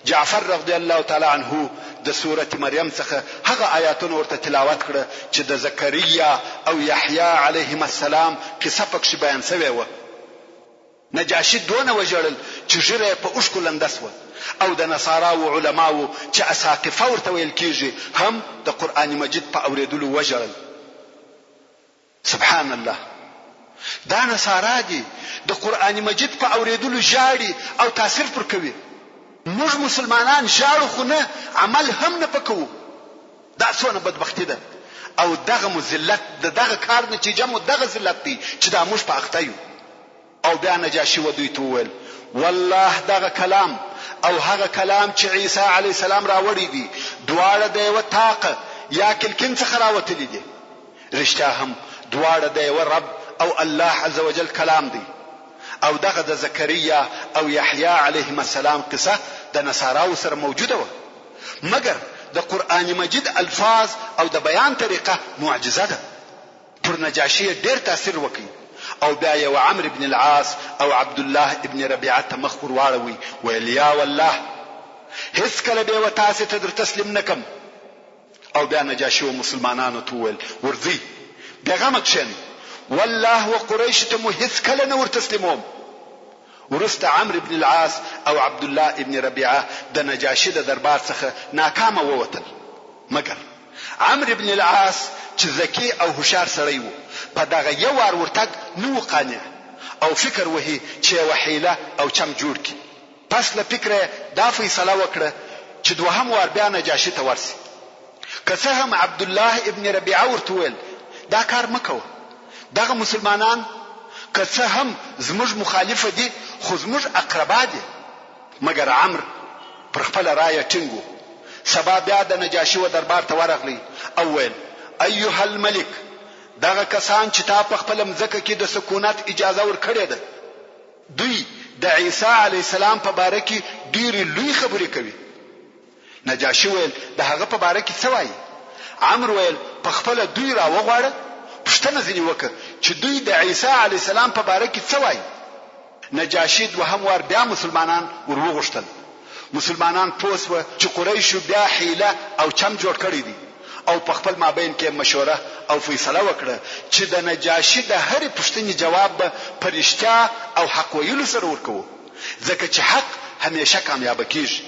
جعفر رضی الله تعالی عنه د سوره مریم څخه هغه آیاتونه ورته تلاوت کړه چې د زکریا او یحیی علیهم السلام قصه پکې بیان شوی و. نجاشي دونه وجړل چې ژره په اوښکو لندس و، او د نصارا او علماو چې اساقفه ورته ویل کیږي هم د قران مجید په اوریدلو وجړل. سبحان الله، دا نصارا دي د قران مجید په اوریدلو ژاړي او تاثیر پر کوي. موږ مسلمانان ژاړو خو نه عمل هم نه پکوو. دا څونه بدبختی ده، او دغه مذلت د دغه کار نتیجه مو دغه ذلت دی چې دا موږ په اخته یو. او بیا نجاشي ودوی ته وویل والله دغه کلام او هغه کلام چې عیسی علیه السلام راوړی دی دواړه د یو طاقه یا کلکین څخه راوتلي دي. رښتیا هم دواړه د یو رب او الله عز وجل کلام دی. او دغه د زکریا او یحیی علیهم السلام قصه د نصاراو سره موجوده و، مګر د قران مجید الفاظ او د بیان طریقه معجزه ده. پر نجاشي ډیر تاثیر وکړي. او بیا یو عمرو بن العاص او عبد الله ابن ربيعه مخ ورواړوي، ویل یا والله هیڅ کله به وتاسو ته در تسلیم نکم. او بیا نجاشي او مسلمانانو ته ویل ورځي پیغام کښن والله وقريش ته مو هیڅ کله نه ور تسلیموم. ورسته عمرو بن العاص او عبد الله ابن ربيعه د نجاشي د دربار څخه ناکامه ووتل، مګر عمرو بن العاص چې ذکی او هوښیار سړی وو په دغه یو وار ورتګ نو قانع او فکر وهي چې وحیله او چم جوړ کی. پس له فکره دا فیصله وکړه چې دوهم وار بیا نجاشي ته ورسي. که څه هم عبد الله ابن ربيعه ورته وویل دا کار مکوه، دغه مسلمانان که څه هم زموږ مخالفه دي خو زموږ اقربا دي. مګر عمرو پر خپل رایه ټینګ و. سبا بیا د نجاشي و دربار ته ورغلی او ویل ایها الملک، دغه کسان چې تا په خپل مځکه کې د سکونت اجازه ورکړې ده دوی د عیسی علی السلام په باره کې ډېرې لوی خبرې کوي. نجاشي ویل د هغه په باره کې څه وایي؟ عمرو ویل په خپل دوی را وغواړه، پوښتنه ځینې وکړه چې دوی د عیسی علی السلام په باره کې څه وایي. نجاشي دوهم وار بیا مسلمانان وروغوښتل. مسلمانان پوه شوه چې قریشو بیا حیله او چم جوړ کړی دي او په خپل مابین کې مشوره او فیصله وکړه چې د نجاشي د هرې پوښتنې جواب به په رښتیا او حق ویلو سره ورکوو، ځکه چې حق همیشه کامیاب کیږي.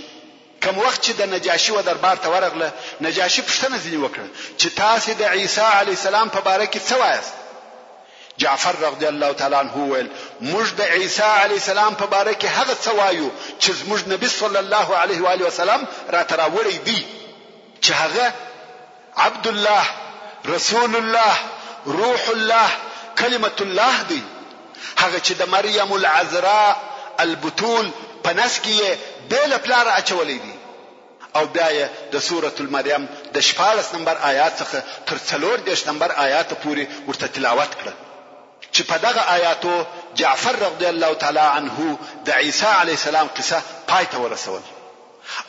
کوم وخت چې د نجاشي و دربار ته ورغله، نجاشي پوښتنه ځینې وکړه چې تاسې د عیسی علی السلام په باره کې څه وایاست؟ جعفر رضی الله تعالی عنہ ویل موږ د عیسی علی السلام په باره کې هغه څه وایو چې زموږ نبی صلی الله علیه و آله وسلم را تراوړی دی، چې هغه عبد الله، رسول الله، روح الله، کلمت الله دی. هغه چې د مریم العذراء البتول په نس کې بیل پلار اچولې دي. او بیا یې د سوره المریم د 14 نمبر آیات څخه تر 14 نمبر آیات پورې ورته تلاوت کړه چې په دغه آیاتو جعفر رضی الله تعالی عنه د عیسی علی السلام قصه پای ته ورسول.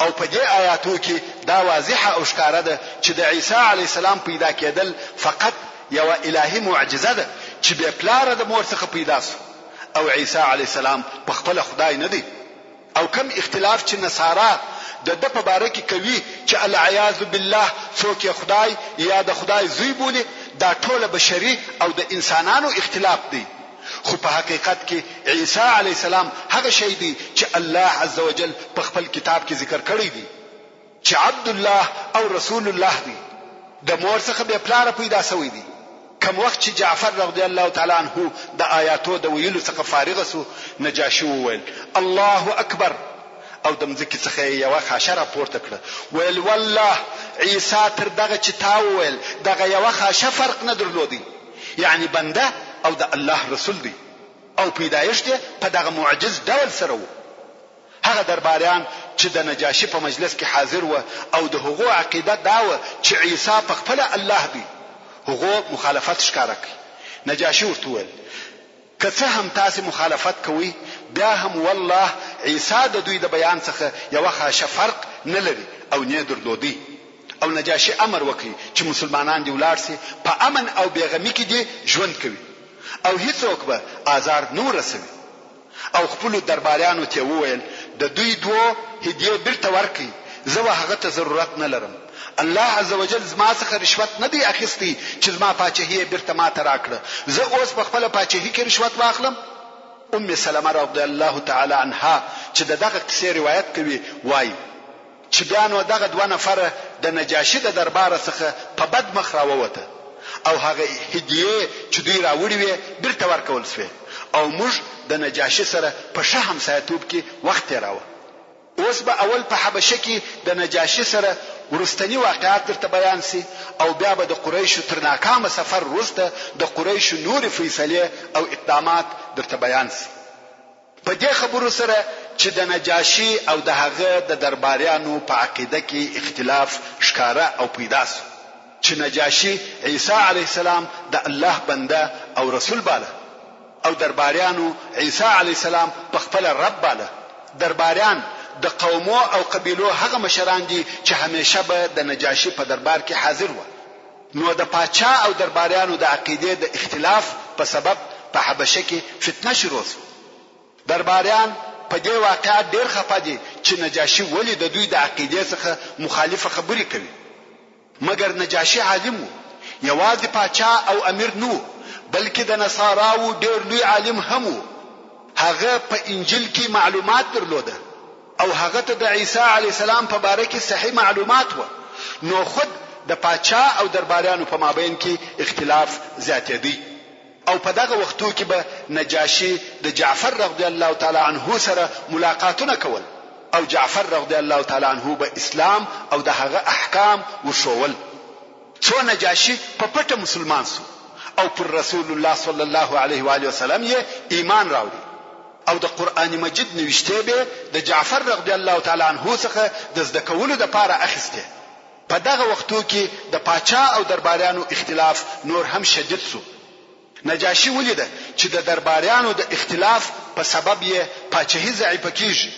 او په دې آیاتو کې دا واضحه او ښکاره ده چې د عیسی علی السلام پیدا کېدل فقط یو الهي معجزه ده چې به پلار د مور څخه پیدا سو، او عیسی علی السلام په خپل خدای نه دی. او کم اختلاف چې نصارا د په باره کې کوي چې العیاذ بالله څوک خدای یا د خدای زوی بولي، دا ټول بشري او د انسانانو اختلاف دی. خو په حقیقت کې عیسی علی السلام هغه شی دی چې الله عزوجل په خپل کتاب کې ذکر کړی دی چې عبد الله او رسول الله دی، د مور څخه به پلار پیدا شوی دی. کوم وخت چې جعفر رضی الله تعالی عنه د آیاتو د ویلو څخه فارغ سو، نجاشي وویل الله اکبر، او د مځکې څخه یو خاشه را پورته کړه ویل والله عیسی تر دغه چې تا وویل دغه یو خاشه فرق نه درلودي، یعنی بنده او د الله رسول دی، او پیدایش دی په دغه معجز ډول سره وو. هغه درباریان چې د نجاشي په مجلس کې حاضر و او د هغو عقیده دا و چې عیسی په خپل الله دی، هغو مخالفت ښکاره کړي. نجاشي ورته وویل که څه هم تاسو مخالفت کوئ بیا هم والله عیسی د دوی د بیان څخه یو خاشه فرق نه لري او نه درلودي. او نجاشي امر وکړي چې مسلمانان دی ولاړ سي په امن او بیغمی کې دي ژوند کوي او هیڅوک به آزار نه رسوي. او خپل درباریانو ته وویل د دوی دوه هدیه بیرته ورکړي، زه هغه ته ضرورت نه لرم. الله عزوجل زما څخه رشوت نه دی اخیستی چې زما پاچاهي بیرته ما ته راکړه، زه اوس په خپل پاچاهي کې رشوت واخلم. ام سلمہ رضی الله تعالی عنها چې دغه قصې روایت کوي وایي چې بیا نو دغه دوه نفر د نجاشي د دربار څخه په بد مخ راووته او هغه هدیه چې دوی راوړي وي بیرته ورکول شوه، او موږ د نجاشي سره په شه همسایتوب کې وخت تیراوه. اوس به اول په حبشه کې د نجاشي سره ورستنی واقعات درته بیان سي، او بیا به د قریشو تر ناکامه سفر وروسته د قریشو نور فیصله او اقدامات درته بیان سي. په دې خبرو سره چې د نجاشي او د هغه د درباریانو په عقیده کې اختلاف ښکاره او پیدا سو چې نجاشي عیسی علیه السلام د الله بنده او رسول باله، او درباریانو عیسی علیه السلام په خپل رب باله. درباریان د قومو او قبیلو هغه مشران دي چې همیشه به د نجاشي په دربار کې حاضر و. نو د پاچا او درباریانو د عقیده د اختلاف په سبب په حبشه کې فتنه شروع شوه. درباریان په دې واقعا ډېر خفه دي چې نجاشي ولې د دوی د عقیده څخه مخالفه خبرې کوي. مګر نجاشي عالم و، یوازې پاچا او امیر نو بلکې د نصاراو ډېر لوی عالم هم و. هغه په انجیل کې معلومات درلوده او هغه ته د عیسی علی السلام په باره کې صحیح معلومات و. نو خود د پاچا او درباریانو په مابین کې اختلاف زیاتېدی. او په دغه وختو کې به نجاشي د جعفر رضی الله تعالی عنه سره ملاقاتونه کول، او جعفر رضی الله تعالی عنه به اسلام او د هغه احکام وشول. څو نجاشي په پټه مسلمان سو او پر رسول الله صلی الله علیه و آله وسلم یې ایمان راوړي او د قران مجید نوشته به د جعفر رضی الله تعالی عنه څخه د زده کولو لپاره اخیسته. په دغه وختو کې د پاچا او درباریانو اختلاف نور هم شدید سو. نجاشي ولیده چې د درباریانو د اختلاف په سبب یې پاچاهي ضعیفه کیږي،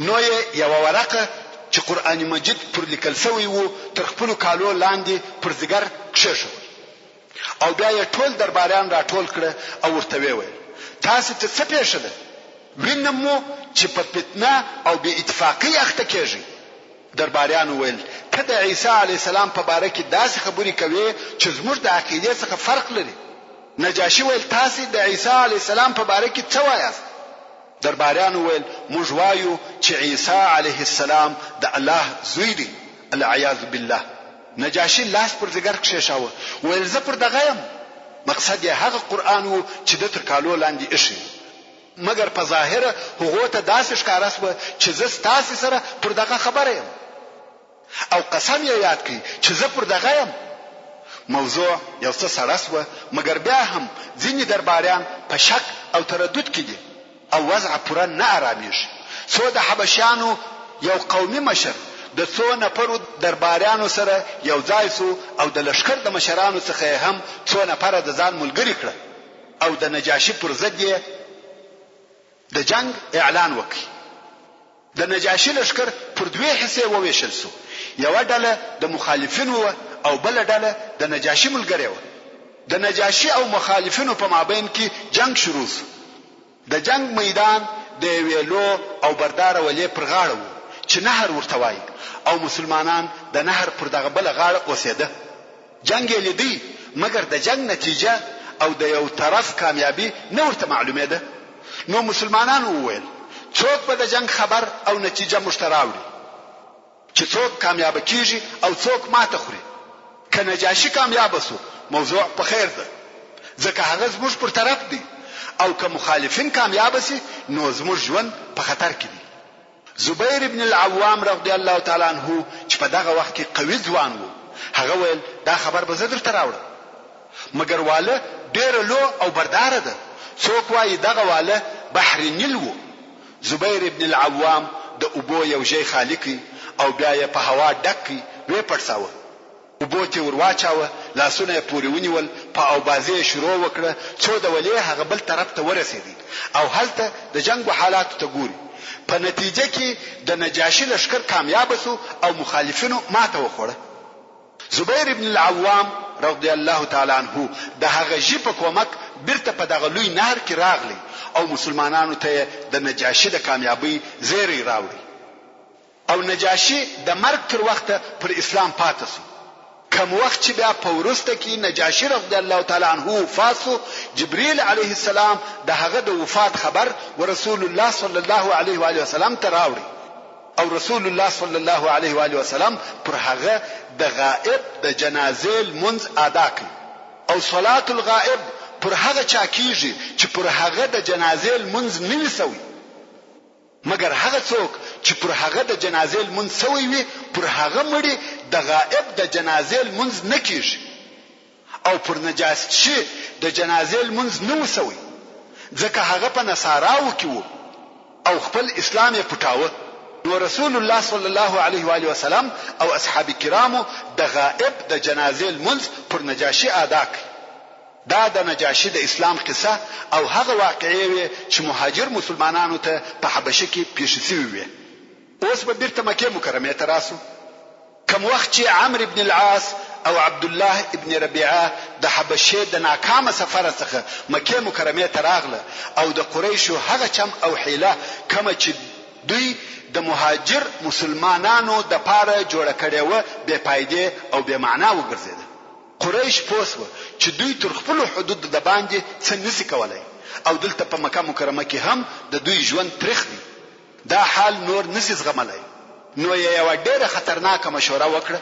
نو یې یو ورقه چې قران مجید پر لیکل شوی وو تر خپل کالو لاندې پر زګر کښېښود او بیا یې ټول درباریان راټول کړه او ورته ویل تاسو ته څه پېښه ده؟ وینمو چې په فتنه او بې اتفاقی اخته کېږي. درباریان ویل ته د عیسی علی السلام په باره کې داسې خبرې کوي چې زموږ د عقیدې څخه فرق لري. نجاشي ویل تاسو د عیسی علی السلام په باره کې څه وایاست؟ درباریان ویل موږ وایو چې عیسی علیه السلام د الله زوی دی، العیاذ بالله. نجاشي لاس پر زګر کښېښاوه ویل زه پر دغه یم. مقصد یې هغه قرآن وو چې د تر کالو لاندې ایښی، مګر په ظاهره هغو ته داسې ښکاره شوه چې زه ستاسې سره پر دغه خبره یم او قسم یې یاد کړي چې زه پر دغه یم. موضوع یو څه سړه شوه، مګر بیا هم ځینې درباریان په شک او تردد کې دي او وضع پوره نه آرامیږي. څو د حبشیانو یو قومي مشر د څو نفرو درباریانو سره یو ځای سو او د لشکر د مشرانو څخه هم څو نفره د ځان ملګری کړه او د نجاشي پر ضد یې د جنگ اعلان وکړ. د نجاشي لشکر پر دوه حصے وویشل سو، یو ډله د مخالفینو او بل ډله د نجاشي ملګری و. د نجاشي او مخالفینو په مابین کې جنگ شروع شو. د جنگ میدان د ویلو او بردار ولې پر غاړه و چې نهر ورته وایي او مسلمانان د نهر پر دغه بل غاړه اوسېده. جنگ یې لیدی، مګر د جنگ نتیجه او د یو طرف کامیابی نه ورته معلومېده. نو مسلمانانو وویل څوک به د جنگ خبر او نتیجه مشتراوړي چې څوک کامیاب کیږي او څوک ماته خوري. که نجاشي کامیاب سو موضوع په خیر ده ځکه هغه زموږ پر طرف دی، او که مخالفین کامیاب سي نو زموږ ژوند په خطر کې دی. زبیر ابن العوام رضی الله تعالی عنہ چې په دغه وخت کې قوي ځوان وو، هغه ویل دا خبر به زه درته راوړم، مګر واله ډېر لو او بردار ده. څوک وایي دغه واله بحر نیل وو. زبیر ابن العوام د اوبو یو ځای خالقي او بیا یې په هوا ډکې وې پړساوه، اوبو ته ورواچاوه، لاسونه یې پورې ونیول، په اوبازې شروع وکړه څو د ولې هغه بل طرف ته ورسېدی او هلته د جنگ حالاتو ته ګوري. په نتیجه کې د نجاشي لشکر کامیاب سو او مخالفینو ماته وخوړه. زبیر ابن العوام رضی الله تعالی عنہ د هغه جی په کومک بیرته په دغه لوی نهر کې راغلی او مسلمانانو ته د نجاشي د کامیابی زیری راوړي او نجاشي د مرګ تر وخته پر اسلام پاتې شو. کوم وخت چې بیا په ورسته کې نجاشي رضی الله تعالی عنہ وفات شو، جبرئیل علیه السلام د هغه د وفات خبر ورسول الله صلی الله علیه و آله وسلم ته راوړي او رسول الله صلی الله علیه و آله وسلم پر هغه د غائب د جنازې منځ ادا کړ او صلات الغائب پر هغه چا کیږي چې پر هغه د جنازې منځ نه وسوي، مګر هغه څوک چې پر هغه د جنازې منځ سوي وي پر هغه مړي د غائب د جنازې منځ نه کیږي او پر نجاشي د جنازې منځ نه وسوي ځکه هغه په نصاراو کې وو او خپل اسلام یې پټاوه. نو رسول الله صلی الله علیه و آله وسلم او اصحاب کرامو د غائب د جنازې منځ پر نجاشي ادا کړ. دا د نجاشي د اسلام قصه او هغه واقعي چې مهاجر مسلمانانو ته په حبشه کې پیښ شوی وي. اوس به بیرته مکه مکرمه ته راسو. کوم وخت چې عمرو ابن العاص او عبد الله ابن ربيعه د حبشه د ناکامه سفر څخه مکه مکرمه ته راغله او د قریشو هغه چم او حیله کوم چې دوی د مهاجر مسلمانانو د پاره جوړ کړي و بے فائدې او بے معنا وګرځیدل. قریش پوسوه چې دوی تر خپل حدود د باندې څه نسی کولای او دلته په مکه مکرمه کې هم د دوی ژوند تریخ دی. دا حال نور نسی زغملای. نو یو ډېر خطرناکه مشوره وکړه،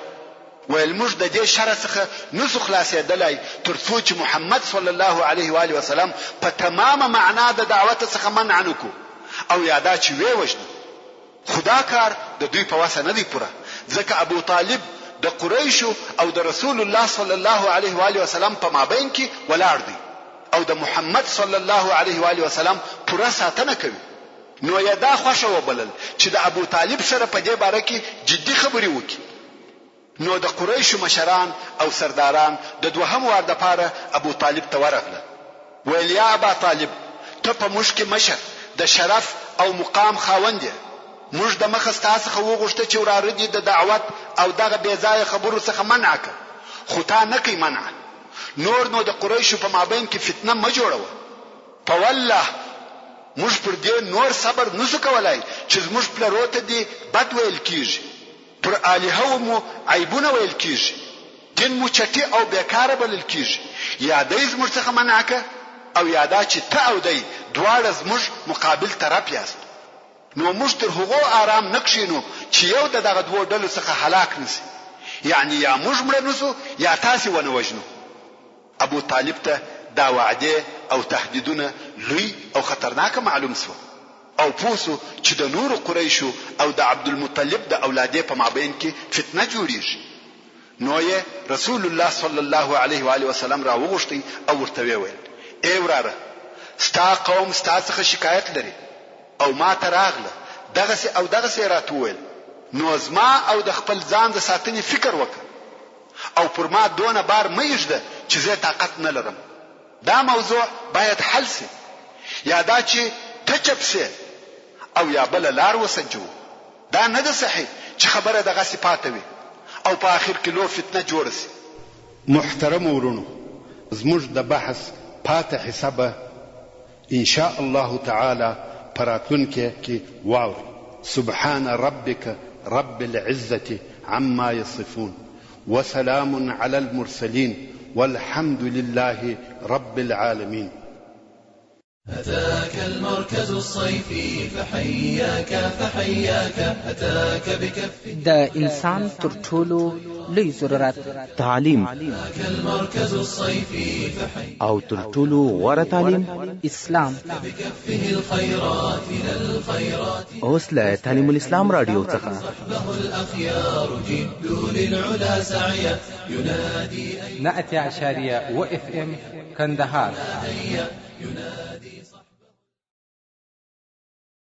ویل موږ د دې شر څخه نسو خلاصېدلای تر څو چې محمد صلی الله علیه و آله وسلم په تمامه معنا د دعوت څخه منع نکو او یادا چې وی وژنو. خدا کار د دوی په واسه نه دی پوره ځکه ابو طالب د قریشو او د رسول الله صلی الله علیه و آله وسلم په مابین کې ولاړ دی او د محمد صلی الله علیه و آله وسلم پوره ساتنه کوي. نو یا دا خوښه وبلل چې د ابو طالب سره په دې باره کې جدي خبرې وکړي. نو د قریشو مشران او سرداران د دوهم وار د پاره ابو طالب ته ورغله. ویل یا ابا طالب ته په موږ کې مشر د شرف او مقام خاوند دی. موږ د مخه ستاسو خو وغوښته چې وراردي د دعوت او دغه بې ځای خبرو څخه منع کړه، خو تا نه کوي منع. نور نو د قریشو په مابین کې فتنه ما جوړوه. په والله موږ پر دې نور صبر نشو کولای چې موږ پلرو ته دې بد ویل کیږي، پر الهو مو عیبونه ویل کیږي، دین مو چټي او بیکاره بلل کیږي. یا دې زموږ څخه منع کړه او یادا چې ته او دی دواړه زموږ مقابل طرف یاست. نو موږ تر هغو آرام نکښینو چې یو دغه دوه ډلو څخه هلاک نشي، یعنی یا موږ مړ نشو یا تاسو ونه وژنو. ابو طالب ته دا وعده او تهدیدونه لوی او خطرناک معلوم شو او پوسو چې د نور قریشو او د عبد المطلب د اولادې په مابین کې فتنه جوړیږي. نو یې رسول الله صلی الله علیه و آله وسلم را وغوښتي او ورته ویل ای وراره ستا قوم ستا څخه شکایت لري او ما ته راغله دغه او دغه راته ویل. نو زما او د خپل ځان د ساتنې فکر وکړه او پر ما دونه بار مې یږده چې زه طاقت نه لرم. دا موضوع باید حل شي، یا دا چې ته چپ شې او یا بل لار وسنجو. دا نه ده صحیح چې خبره دغه صفاته وي او په آخر کې لو فتنه جوړ شي. محترم ورونو، زموږ د بحث پاتې حسابه ان شاء الله تعالی پراتونکو کې واوري. سبحان ربك رب العزة عما يصفون وسلام على المرسلين والحمد لله رب العالمين. أتاك المركز الصيفي فحياك فحياك أتاك بكف د انسان تر ټولو لوی ضرورت تعلیم أتاك المركز الصيفي فحياك او تر ټولو غوره تعلیم اسلام. بكفه الخيرات إلى الخيرات اوس له تعلیم الاسلام رادیو څخه صحبه الأخيار جدوا للعلا سعيا ينادي 90.1 FM کندهار.